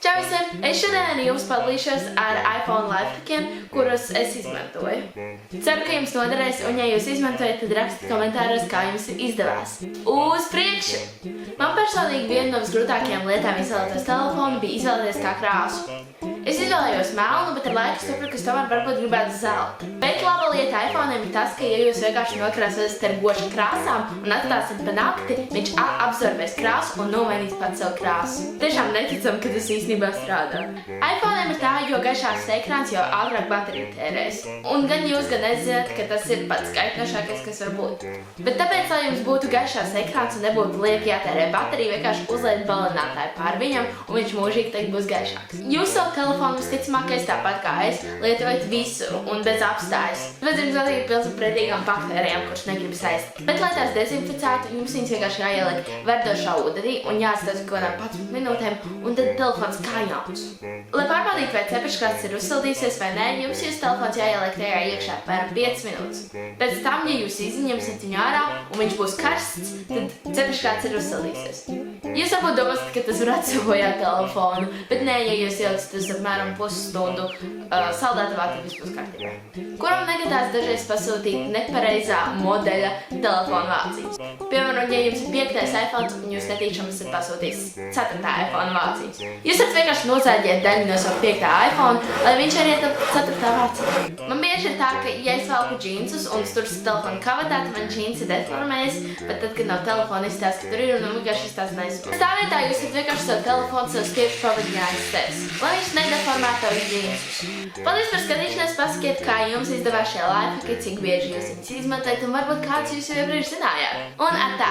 Čau visiem! Es šodien jums padalīšos ar iPhone lifehackiem, kurus es izmantoju. Ceru, ka jums noderēs, un ja jūs izmantojat, tad rakstiet komentāros, kā jums izdevās. Uz priekšu! Man personīgi viena no visgrūtākajām lietām izvēlēties telefonu bija izvēlēties tā krāsu. Es izvēlējos melnu, bet ar laiku sapratu, ka es tomēr varbūt gribētu zelta. Bet laba lieta iPhone'iem ir tas, ka ja jūs vienkārši nokrāsosiet ar gošām krāsām un atstāsiet pa nakti, viņš absorbēs krāsu un nomainīs pats savu krāsu. Tiešām neticam, ka tas īstenībā strādā. iPhone'iem ir tā, jo gaišāks ekrāns, jo ātrāk baterija tērēs. Un gan jūs, gan es zināt, ka tas ir pats kaitinošākais, kas var būt. Bet tāpēc, lai jums būtu gaišāks ekrāns un nebūtu lieki jātērē baterija, vienkārši uzliet balinātāju pār viņam un viņš mūžīgi teikt būs gaišāks. Jūs savu telefonu visticamākais tāpat kā es lietojat visur un bez apstājas. Bez izvēlīgi pilns ar pretīgām baktērijām, kuras negribas aiztikt. Bet, lai tās dezinficētu, jums viņas vienkārši jāieliek verdošā ūdenī un jāatstāj uz kādām 11 minūtēm un tad telefons kā jauns. Lai pārbaudītu, vai cepeškrāsts ir uzsildīsies vai nē, jums jūsu telefons jāieliek tajā iekšā apmēram 5 minūtes. Pēc tam, ja jūs izņemsiet viņu ārā un viņš būs karsts, tad cepeškrāsts ir uzsildīsies. Jūs varbūt domāsiet, ka tas var atsabojāt telefonu, bet nē, ja jūs ieliksiet uz apmēram pusstundu saldētavā, tad viss būs kārtībā. Kuram negadās dažreiz pasūtīt nepareizā modeļa telefonu vāciņas? Piemēram, ja jums ir 5. iPhone un jūs netīšām esat pasūtījis 4. iPhone vāciņas. Jūs varat vienkārši nozāģēt daļu no savu 5. iPhone, lai viņš arī ietilptu 4. vāciņā. Man bieži ir tā, ka ja es velku džinsus un tur telefonu kavatā, tad man džinsi deformējas, bet tad, kad nav telefona, izstāsta, ka tur ir un vienkārši izstāsta nezinu. Tā vietā jūs varat vienkārši savu telefonu savu spiežu pavadiņā aizstēs, lai viņš nedeformētu tavus džinsus. Paldies par skatīšanos, pasakiet, kā jums izdevās šie lifehacki, cik bieži jūs viņus izmantojat un varbūt kāds jūs jau iepriekš zinājāt. Un atā!